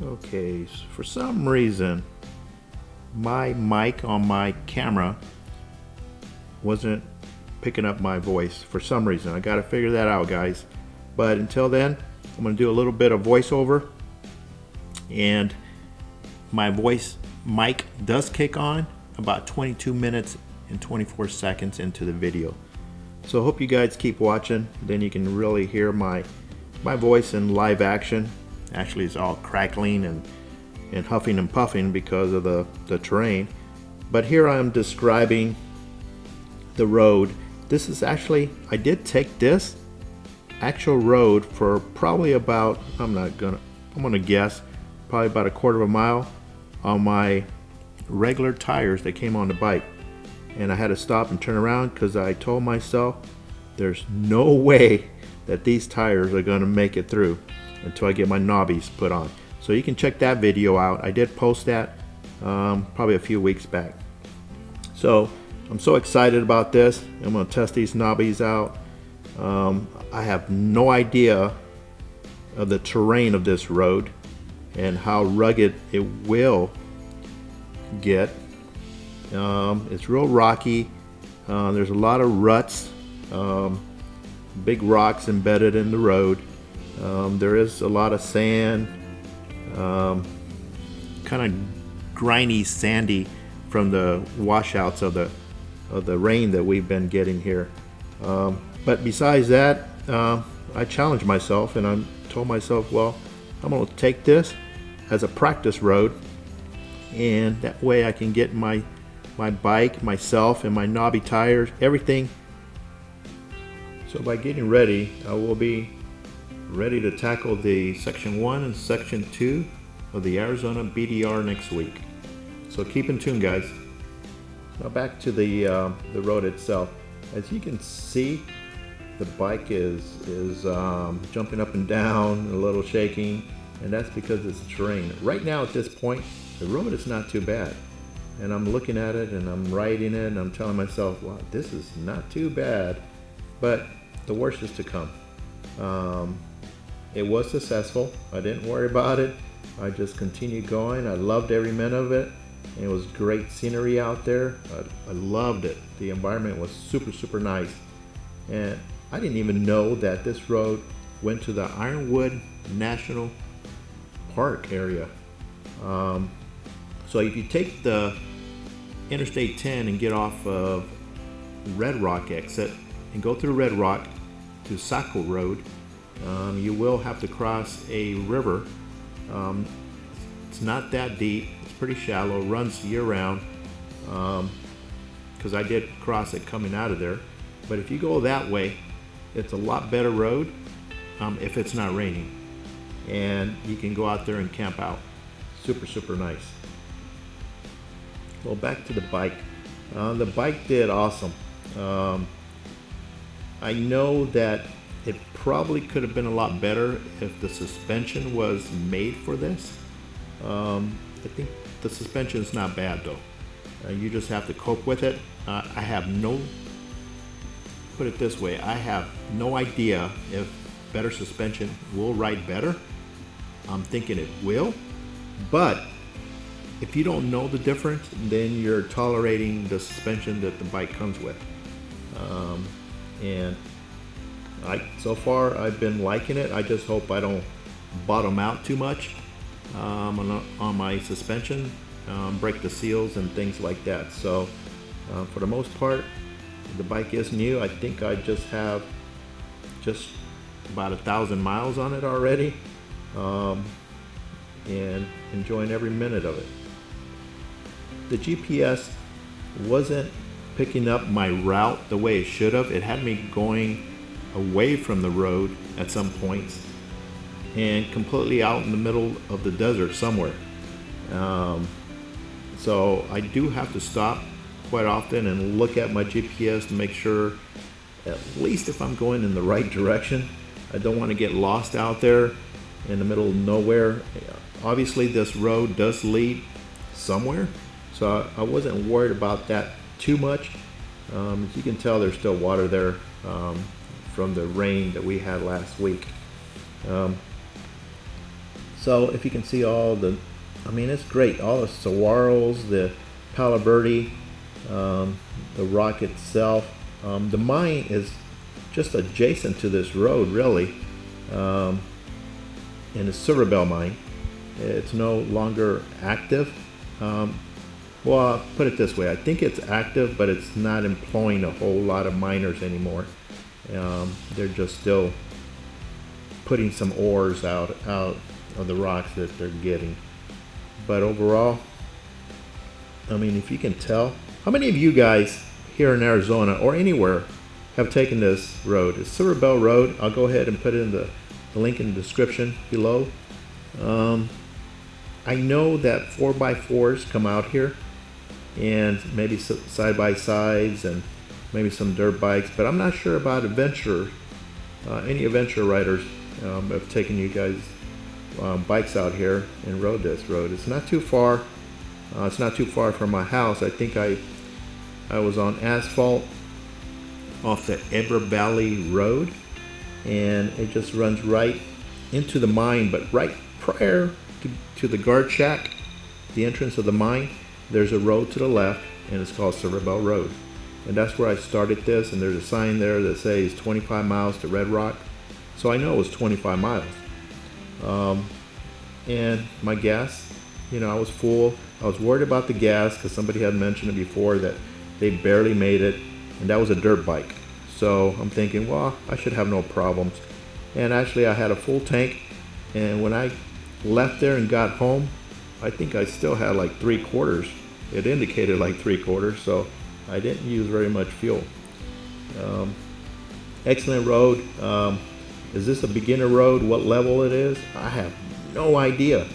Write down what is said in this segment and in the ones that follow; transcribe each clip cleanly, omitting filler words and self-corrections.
Okay, so for some reason my mic on my camera wasn't picking up my voice for some reason. I gotta figure that out, guys. But until then, I'm gonna do a little bit of voiceover, and my voice mic does kick on about 22 minutes and 24 seconds into the video. So I hope you guys keep watching, then you can really hear my voice in live action. Actually, it's all crackling and huffing and puffing because of the terrain. But here I am describing the road. This is actually, I did take this actual road for probably about, I'm gonna guess, probably about a quarter of a mile on my regular tires that came on the bike. And I had to stop and turn around because I told myself there's no way that these tires are gonna make it through until I get my knobbies put on. So you can check that video out. I did post that probably a few weeks back. So I'm so excited about this. I'm gonna test these knobbies out. I have no idea of the terrain of this road and how rugged it will get. It's real rocky. There's a lot of ruts, big rocks embedded in the road. There is a lot of sand, kind of grimy, sandy from the washouts of the rain that we've been getting here. But besides that, I challenged myself and I told myself, well, I'm going to take this as a practice road, and that way I can get my bike, myself, and my knobby tires, everything. So by getting ready, I will be ready to tackle the section 1 and section 2 of the Arizona BDR next week. So keep in tune, guys. Now back to the road itself. As you can see, the bike is jumping up and down, a little shaking, and that's because it's terrain. Right now at this point, the road is not too bad. And I'm looking at it and I'm riding it and I'm telling myself, wow, this is not too bad. But the worst is to come. It was successful. I didn't worry about it. I just continued going. I loved every minute of it. And it was great scenery out there. I loved it. The environment was super, super nice. And I didn't even know that this road went to the Ironwood National Park area. So if you take the Interstate 10 and get off of Red Rock exit and go through Red Rock to Saco Road, you will have to cross a river. It's not that deep, it's pretty shallow, runs year round, because I did cross it coming out of there. But if you go that way, it's a lot better road if it's not raining, and you can go out there and camp out. Super, super nice. Well, back to the bike. The bike did awesome. I know that it probably could have been a lot better if the suspension was made for this. I think the suspension is not bad though. You just have to cope with it. Put it this way, I have no idea if better suspension will ride better. I'm thinking it will, but if you don't know the difference, then you're tolerating the suspension that the bike comes with. And so far I've been liking it. I just hope I don't bottom out too much on my suspension, break the seals and things like that. So for the most part, the bike is new. I think I just have about 1,000 miles on it already, and enjoying every minute of it. The GPS wasn't picking up my route the way it should have. It had me going away from the road at some points and completely out in the middle of the desert somewhere. So I do have to stop quite often and look at my GPS to make sure, at least if I'm going in the right direction. I don't want to get lost out there in the middle of nowhere. Obviously this road does lead somewhere, so I wasn't worried about that too much. As you can tell, there's still water there from the rain that we had last week. So if you can see all the, I mean, it's great. All the saguaros, the Palo Verde, the rock itself. The mine is just adjacent to this road, really, in the Silver Bell mine. It's no longer active. Well, I'll put it this way. I think it's active, but it's not employing a whole lot of miners anymore. They're just still putting some ores out of the rocks that they're getting. But overall, I mean, if you can tell, how many of you guys here in Arizona or anywhere have taken this road? It's Silver Bell Road. I'll go ahead and put it in the link in the description below. I know that 4x4s come out here, and maybe side-by-sides and maybe some dirt bikes, but I'm not sure about adventure. Any adventure riders have taken you guys bikes out here and rode this road. It's not too far. It's not too far from my house. I think I was on asphalt off the Eber Valley Road, and it just runs right into the mine, but right prior to the guard shack, the entrance of the mine, there's a road to the left, and it's called Silver Bell Road. And that's where I started this, and there's a sign there that says 25 miles to Red Rock. So I know it was 25 miles. And my gas, you know, I was full. I was worried about the gas because somebody had mentioned it before that they barely made it, and that was a dirt bike. So I'm thinking, well, I should have no problems. And actually I had a full tank, and when I left there and got home, I think I still had like 3/4. It indicated like 3/4, so I didn't use very much fuel. Excellent road. Is this a beginner road? What level it is? I have no idea.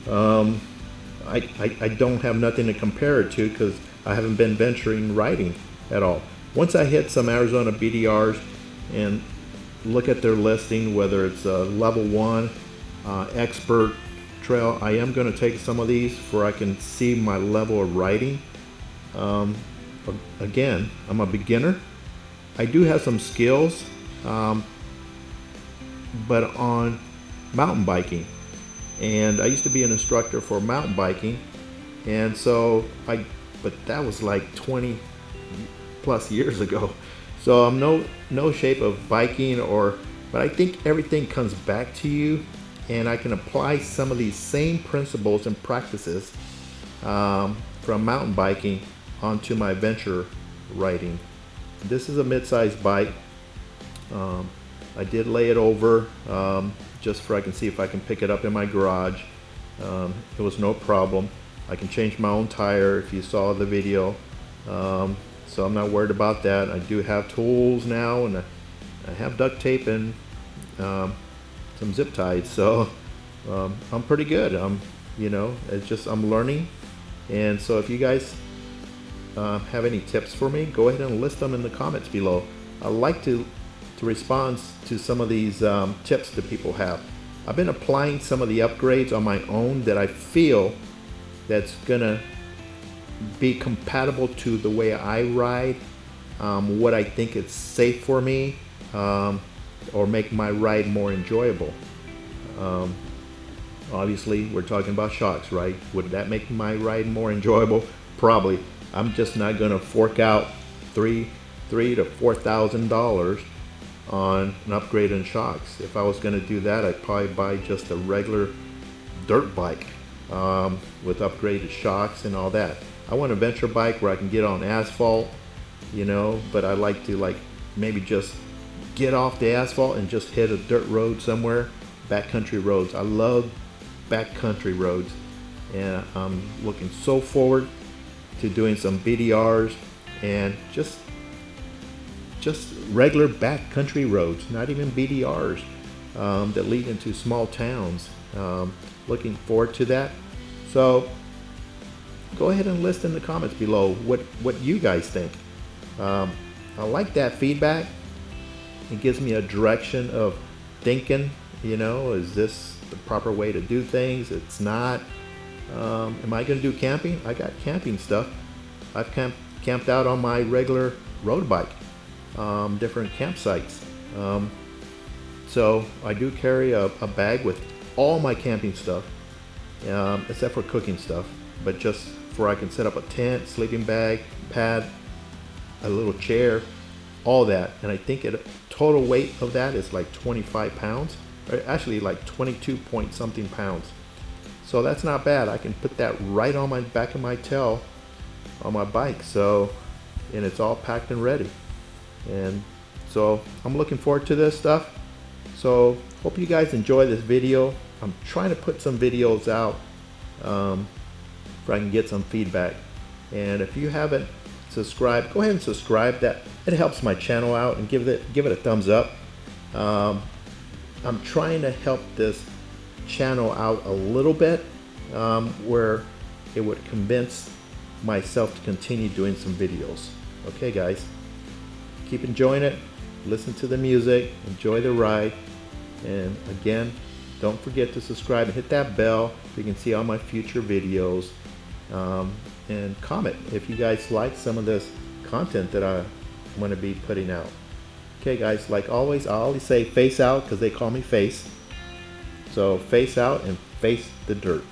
I don't have nothing to compare it to because I haven't been venturing riding at all. Once I hit some Arizona BDRs and look at their listing, whether it's a level 1 expert trail, I am going to take some of these for I can see my level of riding. Again, I'm a beginner. I do have some skills, but on mountain biking, and I used to be an instructor for mountain biking, and so but that was like 20 plus years ago. So I'm no shape of biking, but I think everything comes back to you, and I can apply some of these same principles and practices from mountain biking onto my adventure riding. This is a mid-sized bike. I did lay it over just for I can see if I can pick it up in my garage. It was no problem. I can change my own tire if you saw the video. So I'm not worried about that. I do have tools now, and I have duct tape and some zip ties, so I'm pretty good. You know, it's just I'm learning. And so if you guys have any tips for me, go ahead and list them in the comments below. I like to respond to some of these tips that people have. I've been applying some of the upgrades on my own that I feel that's gonna be compatible to the way I ride, what I think is safe for me, or make my ride more enjoyable. Obviously we're talking about shocks, right? Would that make my ride more enjoyable? Probably. I'm just not gonna fork out $3,000 to $4,000 on an upgrade in shocks. If I was gonna do that, I'd probably buy just a regular dirt bike with upgraded shocks and all that. I want a venture bike where I can get on asphalt, you know, but I like to maybe just get off the asphalt and just hit a dirt road somewhere. Backcountry roads. I love backcountry roads, and I'm looking so forward to doing some BDRs and just regular backcountry roads, not even BDRs that lead into small towns. Looking forward to that. So go ahead and list in the comments below what you guys think. I like that feedback. It gives me a direction of thinking, you know, is this the proper way to do things? It's not. Am I going to do camping? I got camping stuff. I've camped out on my regular road bike, different campsites. So I do carry a bag with all my camping stuff, except for cooking stuff, but just for I can set up a tent, sleeping bag, pad, a little chair, all that. And I think it total weight of that is like 25 pounds, or actually like 22 point something pounds. So that's not bad. I can put that right on my back of my tail on my bike. So, and it's all packed and ready. And so I'm looking forward to this stuff. So hope you guys enjoy this video. I'm trying to put some videos out if I can get some feedback. And if you haven't subscribed, go ahead and subscribe. That it helps my channel out, and give it a thumbs up. I'm trying to help this channel out a little bit, where it would convince myself to continue doing some videos. Okay guys, keep enjoying it, listen to the music, enjoy the ride, and again, don't forget to subscribe and hit that bell so you can see all my future videos, and comment if you guys like some of this content that I'm going to be putting out. Okay guys, like always, I always say face out because they call me Face. So face out and face the dirt.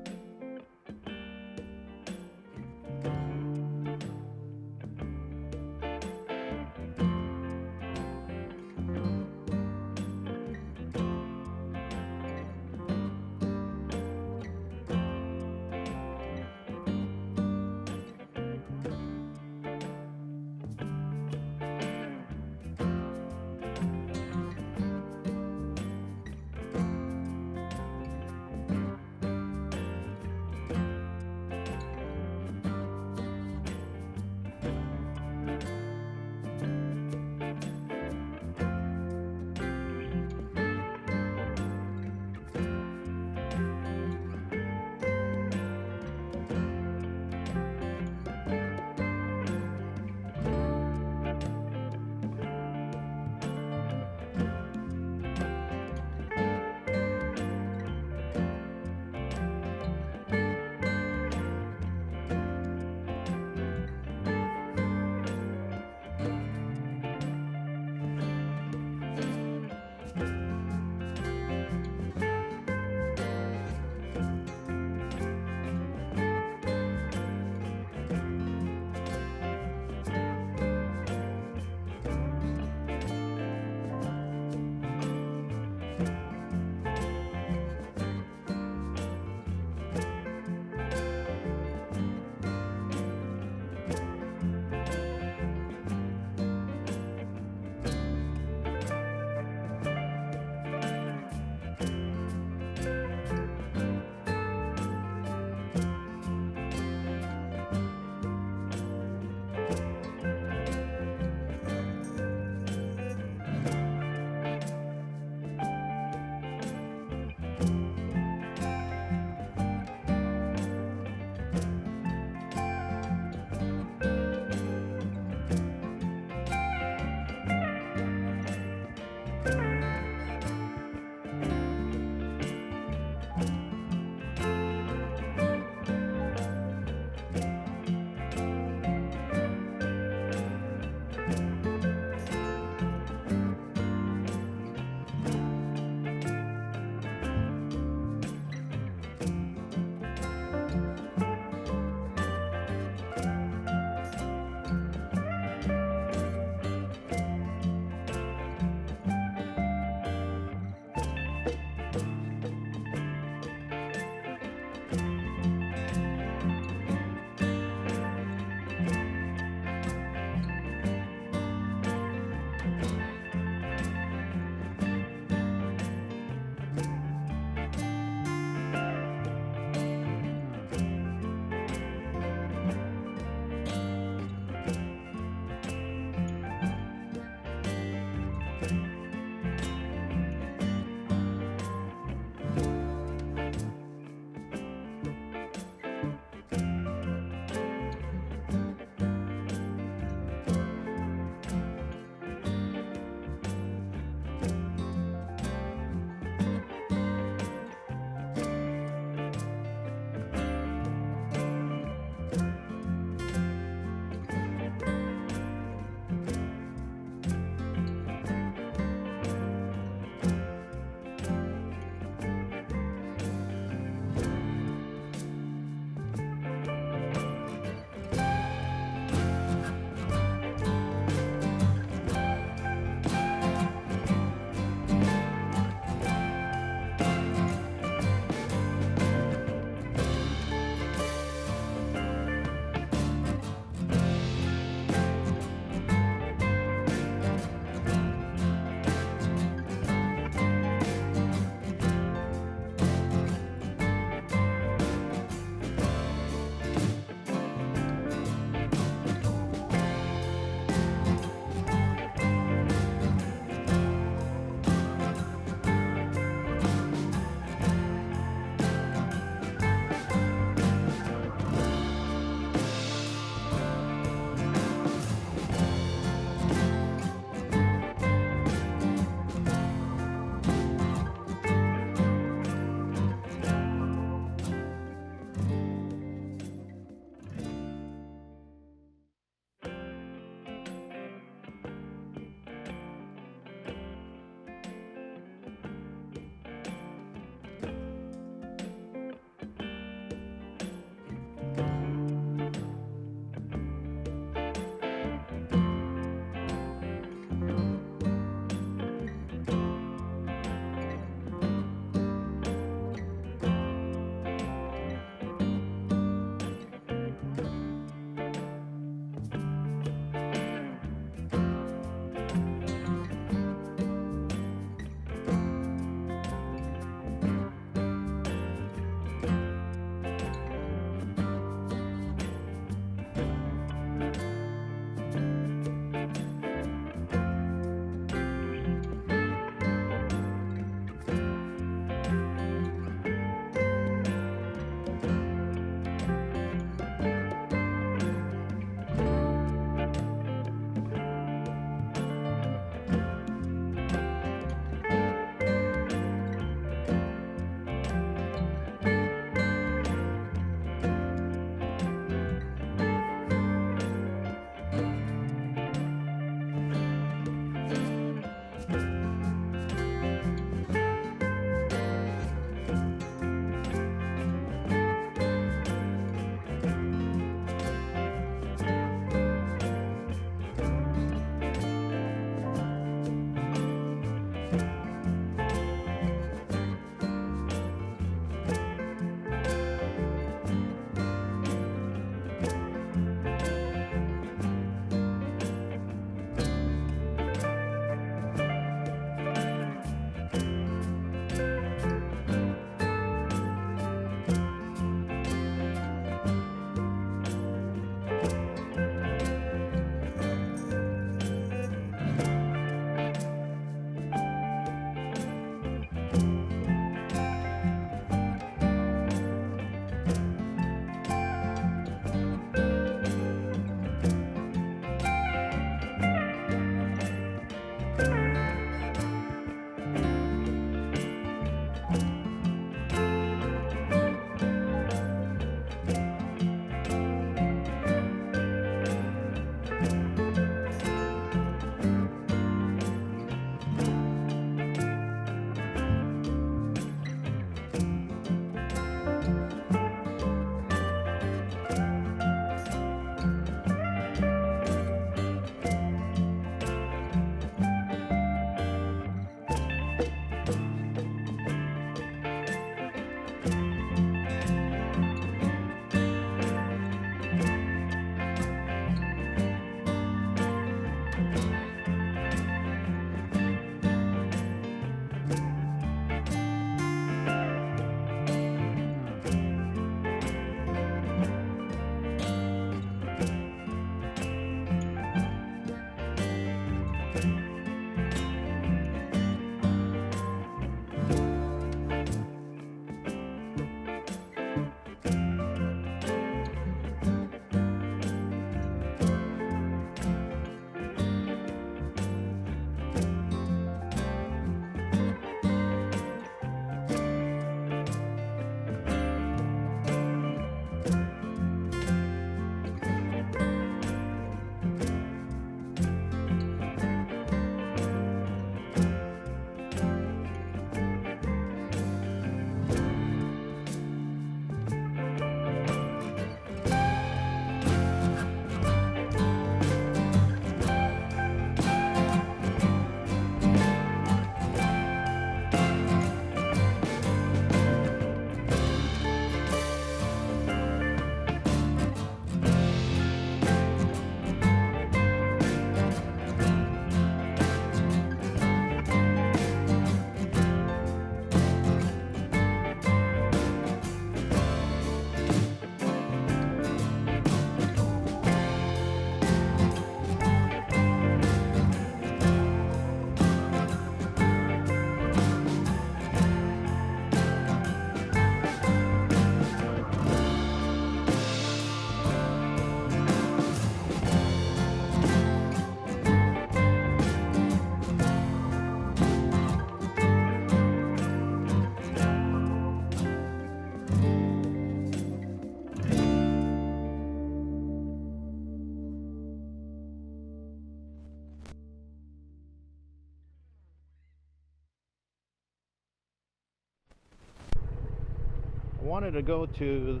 wanted to go to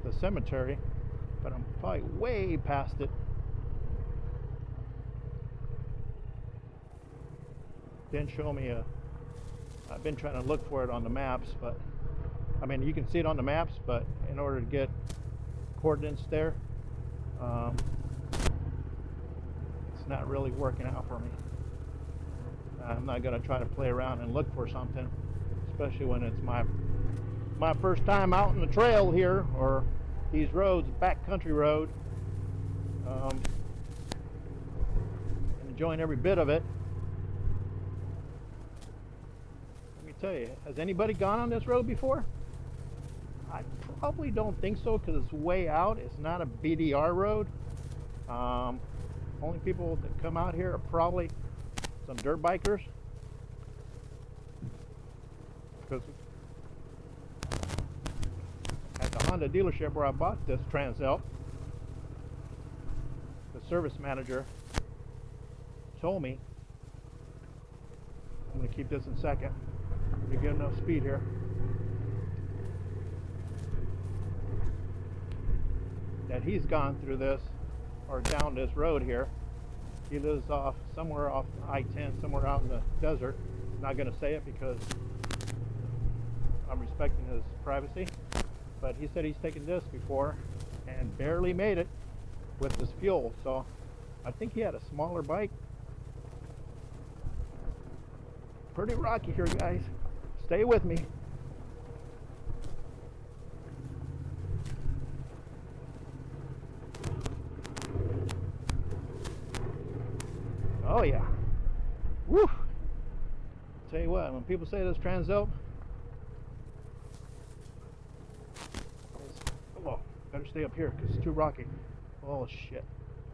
the cemetery, but I'm probably way past it. Didn't show me I've been trying to look for it on the maps, but I mean, you can see it on the maps, but in order to get coordinates there, it's not really working out for me. I'm not going to try to play around and look for something, especially when it's my first time out in the trail here, or these roads, backcountry road. Enjoying every bit of it. Let me tell you, has anybody gone on this road before? I probably don't think so, because it's way out. It's not a BDR road. Only people that come out here are probably some dirt bikers. Because at the Honda dealership where I bought this Transalp, the service manager told me, I'm going to keep this in second to get enough speed here, that he's gone through this or down this road here. He lives somewhere off I-10, somewhere out in the desert. I'm not going to say it because I'm respecting his privacy, but he said he's taken this before and barely made it with this fuel. So I think he had a smaller bike. Pretty rocky here, guys. Stay with me. Oh yeah. Woo! Tell you what, when people say this Transalp, oh, better stay up here because it's too rocky. Oh shit.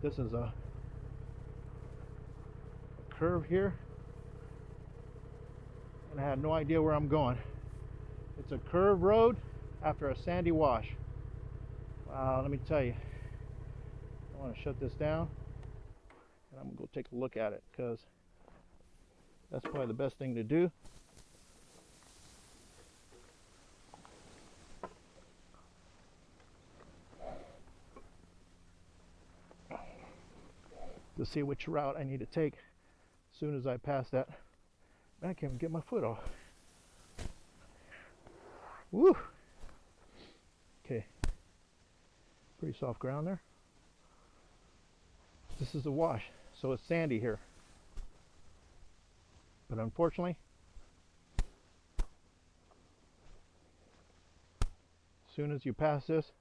This is a curve here, and I had no idea where I'm going. It's a curved road after a sandy wash. Wow, let me tell you, I want to shut this down and I'm gonna go take a look at it, because that's probably the best thing to do. To see which route I need to take as soon as I pass that. Man, I can't even get my foot off. Woo! Okay. Pretty soft ground there. This is a wash, so it's sandy here. But unfortunately, as soon as you pass this,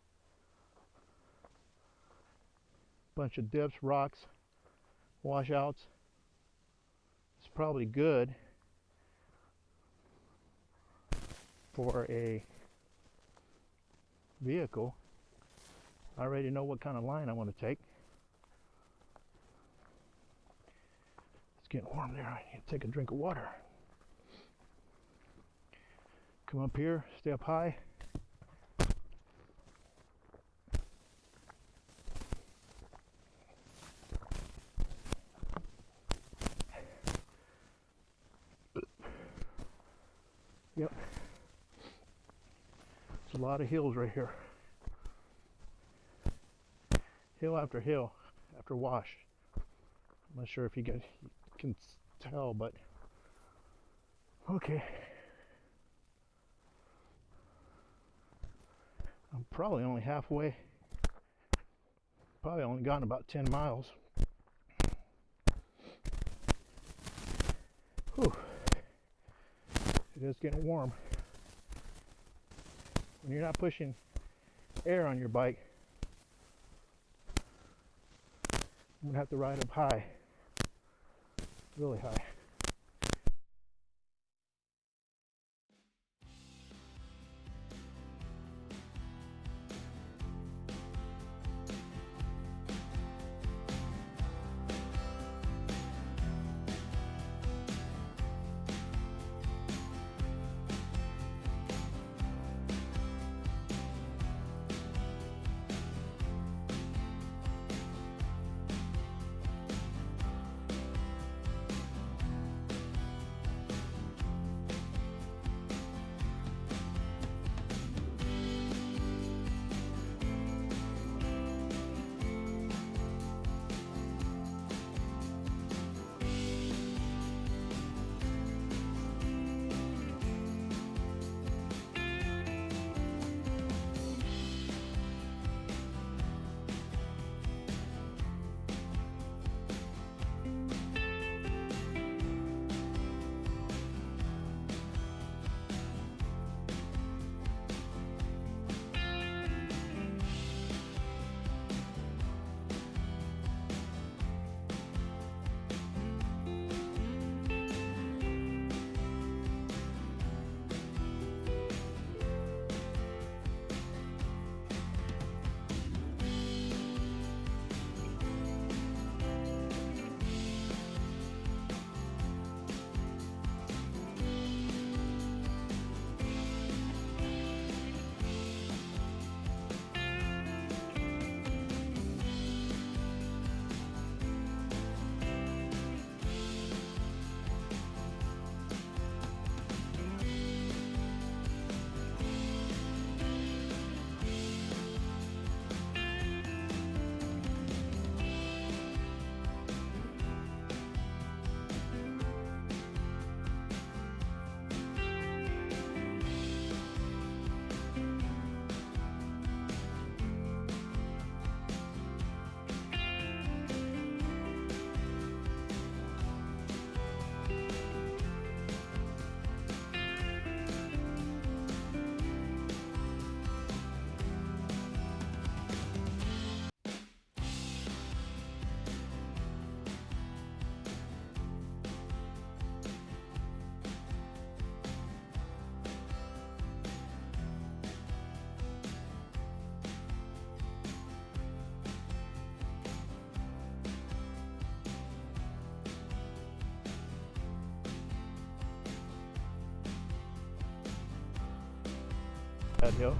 bunch of dips, rocks, washouts, it's probably good for a vehicle. I already know what kind of line I want to take. It's getting warm there. I need to take a drink of water. Come up here, stay up high. Yep. It's a lot of hills right here. Hill after hill after wash. I'm not sure if you can tell, but okay. I'm probably only halfway. Probably only gone about 10 miles. Whew. It is getting warm. When you're not pushing air on your bike, I'm gonna have to ride up high, really high. that hill.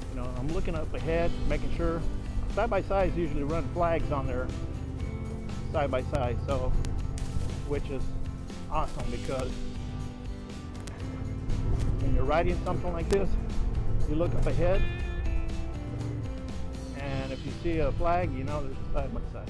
You know, I'm looking up ahead, making sure. Side-by-sides usually run flags on their side-by-side, so which is awesome because when you're riding something like this, you look up ahead, and if you see a flag, you know there's a side-by-side.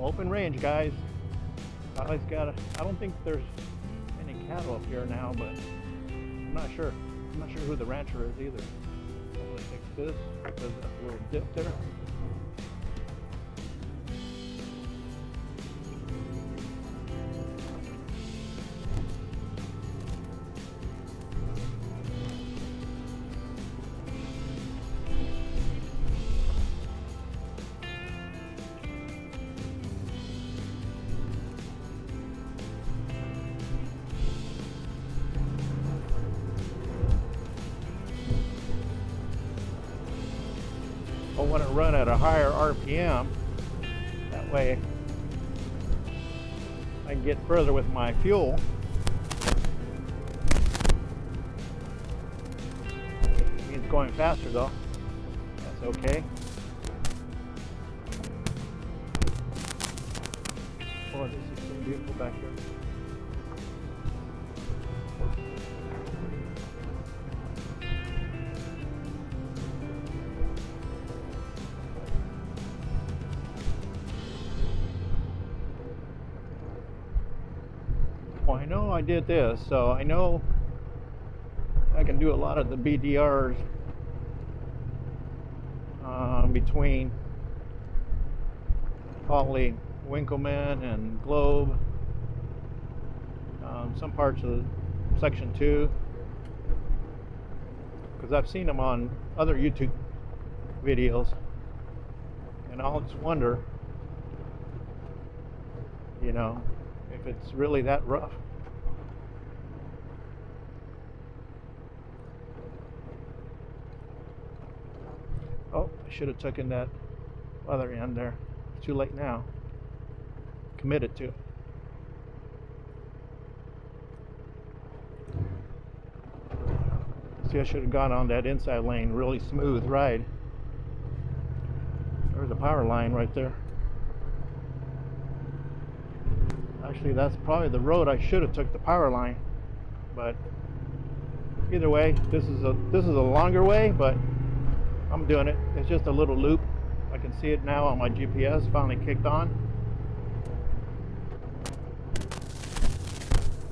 Open range, guys. I don't think there's any cattle up here now, but I'm not sure. I'm not sure who the rancher is either. I'm gonna fix this because that's a little dip there. I want to run at a higher RPM. That way I can get further with my fuel. It's going faster though. That's okay. Oh, this is so beautiful back here. Well, I know I did this, so I know I can do a lot of the BDRs between Holly, Winkleman, and Globe. Some parts of Section 2, because I've seen them on other YouTube videos, and I'll just wonder, you know, if it's really that rough. Oh, I should have taken that other end there. It's too late now. Committed to. See, I should have gone on that inside lane, really smooth ride. There's a power line right there. Actually, that's probably the road I should have took the power line, but either way, this is a longer way, but I'm doing it. It's just a little loop. I can see it now on my GPS. Finally kicked on.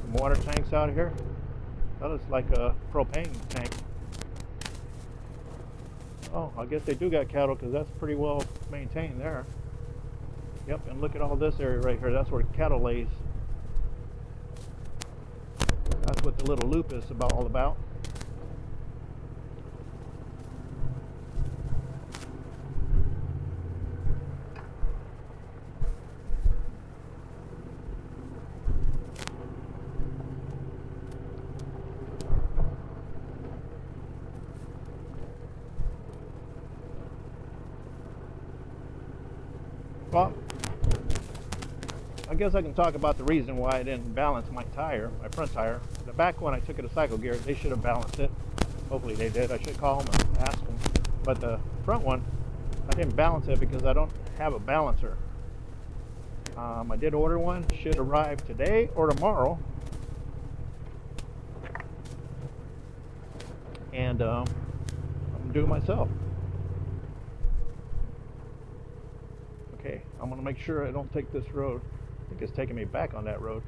Some water tanks out here. That looks like a propane tank. Oh, I guess they do got cattle because that's pretty well maintained there. Yep, and look at all this area right here. That's where cattle lays. That's what the little loop is all about. Well, I guess I can talk about the reason why I didn't balance my tire, my front tire. The back one I took it to Cycle Gear. They should have balanced it. Hopefully they did. I should call them and ask them. But the front one, I didn't balance it because I don't have a balancer. I did order one. Should arrive today or tomorrow. And I'm going to do it myself. Okay, I'm going to make sure I don't take this road. I think it's taking me back on that road.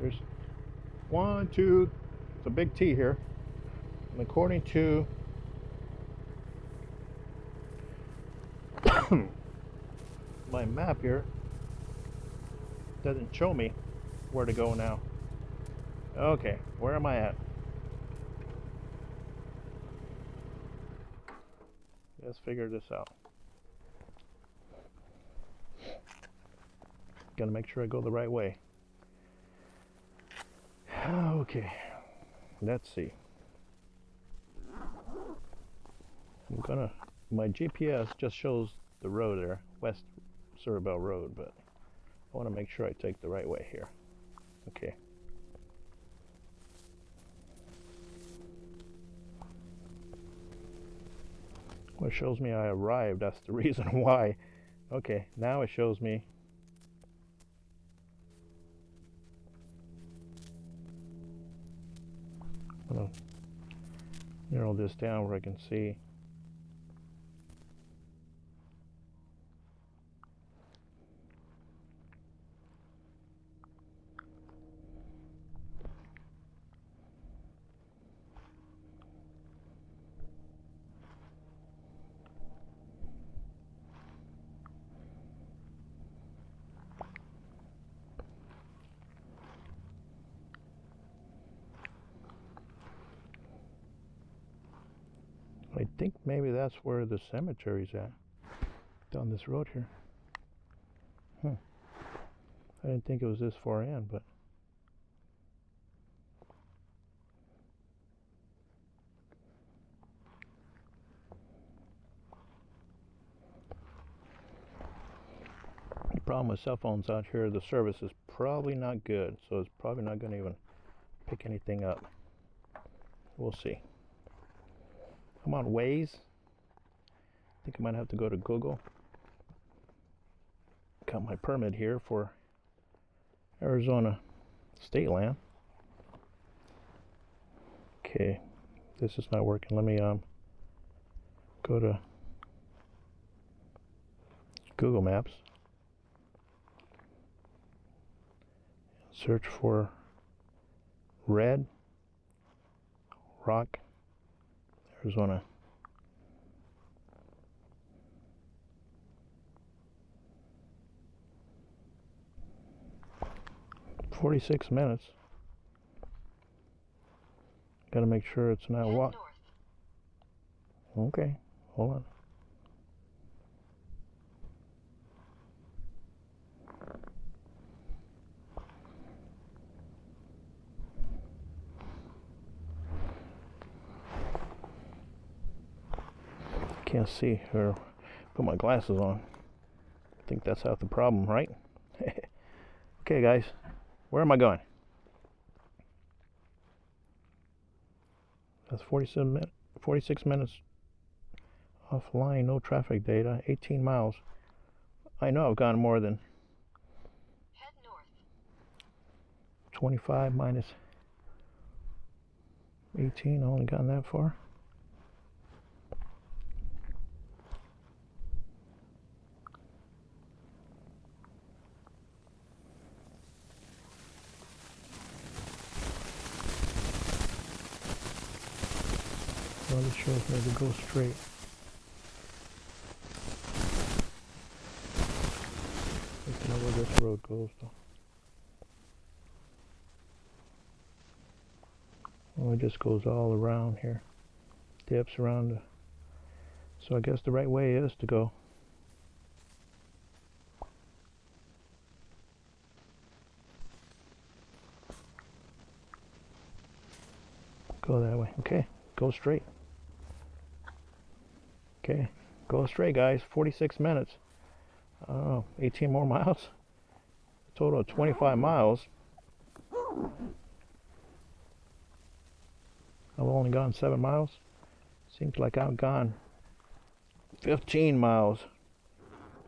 There's 1, 2, it's a big T here. And according to my map here, it doesn't show me where to go now. Okay, where am I at? Let's figure this out. Gotta make sure I go the right way. Okay, let's see. My GPS just shows the road there, West Cerebel Road, but I want to make sure I take the right way here. Okay. Well, it shows me I arrived. That's the reason why. Okay, now it shows me. I'm gonna narrow this down where I can see. I think maybe that's where the cemetery's at, down this road here. I didn't think it was this far in, but the problem with cell phones out here, the service is probably not good, so it's probably not going to even pick anything up. We'll see. I'm on Waze. I think I might have to go to Google. Got my permit here for Arizona state land. Okay, this is not working. Let me go to Google Maps. Search for Red Rock, Arizona. "46 minutes. Gotta make sure it's not what. Okay, hold on. Can't see or put my glasses on. I think that's half the problem, right? Okay, guys, where am I going? That's 46 minutes offline, no traffic data, 18 miles. I know I've gone more than. Head north. 25 minus 18, I've only gotten that far. Well, it shows me to go straight. I don't know where this road goes though. Well, it just goes all around here. Dips around. So I guess the right way is to go. Go that way. Okay, go straight. Okay, go straight, guys. 46 minutes. I don't know, 18 more miles. A total of 25 miles. I've only gone 7 miles. Seems like I've gone 15 miles.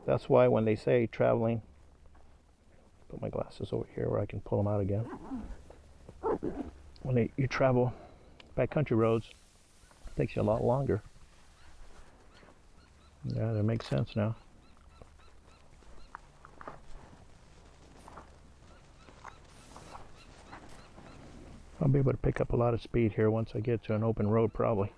That's why when they say traveling, put my glasses over here where I can pull them out again. When you travel backcountry roads, it takes you a lot longer. Yeah, that makes sense now. I'll be able to pick up a lot of speed here once I get to an open road, probably.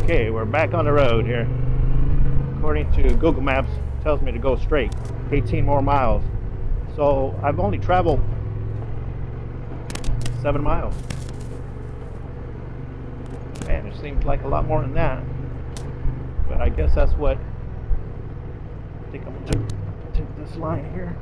Okay, we're back on the road here. According to Google Maps, it tells me to go straight, 18 more miles. So I've only traveled 7 miles. Man, it seems like a lot more than that. But I guess that's what, I think I'm gonna take this line here.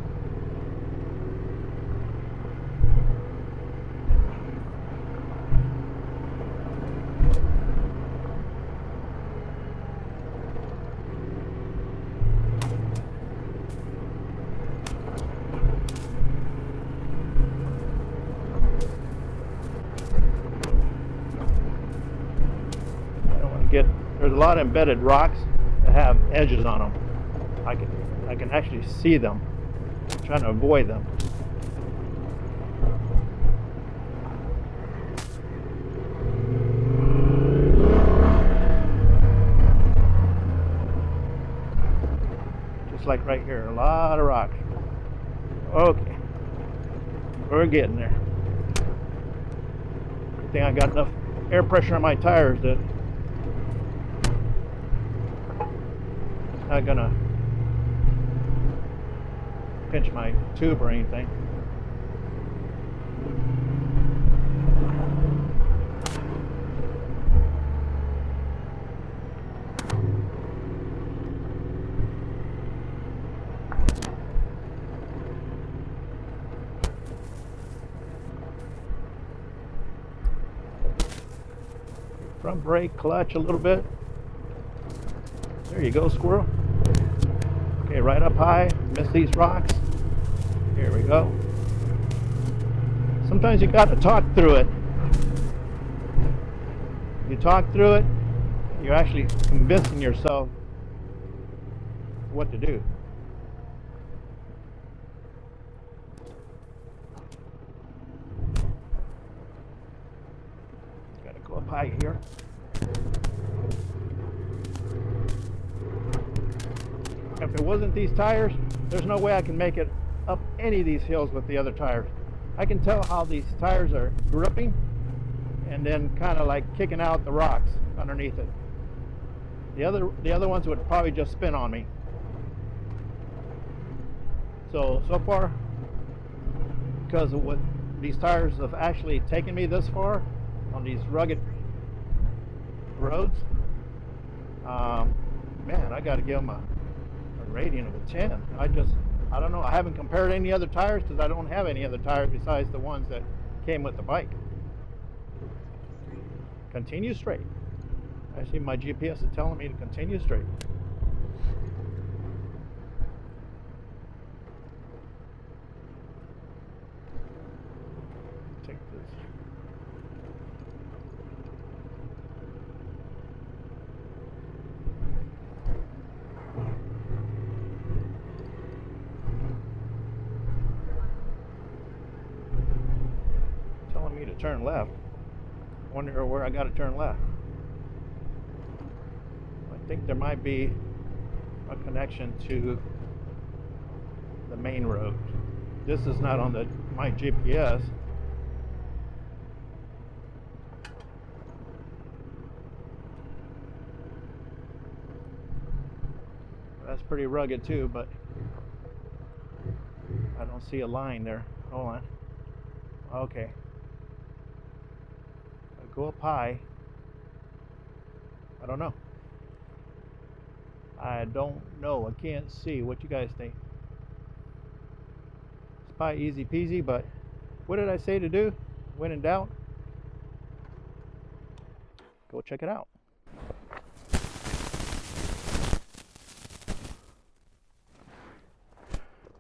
There's a lot of embedded rocks that have edges on them. I can actually see them. I'm trying to avoid them. Just like right here, a lot of rocks. Okay, we're getting there. Good thing I got enough air pressure on my tires that not gonna pinch my tube or anything. Front brake, clutch a little bit. There you go, squirrel. Okay, right up high, miss these rocks. Here we go. Sometimes you got to talk through it. You talk through it, you're actually convincing yourself what to do. Got to go up high here. If it wasn't these tires, there's no way I can make it up any of these hills with the other tires. I can tell how these tires are gripping and then kind of like kicking out the rocks underneath it. The other ones would probably just spin on me. So far, because of what these tires have actually taken me this far on these rugged roads, man, I got to give them a rating of a 10. I don't know. I haven't compared any other tires because I don't have any other tires besides the ones that came with the bike. Continue straight. Actually, my GPS is telling me to continue straight. Take this. Me to turn left. Wonder where I got to turn left. I think there might be a connection to the main road. This is not on my GPS. That's pretty rugged too, but I don't see a line there. Hold on. Okay. Go up high. I don't know. I don't know. I can't see. What you guys think? It's probably easy peasy, but what did I say to do? When in doubt, go check it out.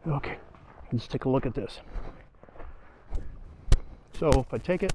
Okay, let's take a look at this. So if I take it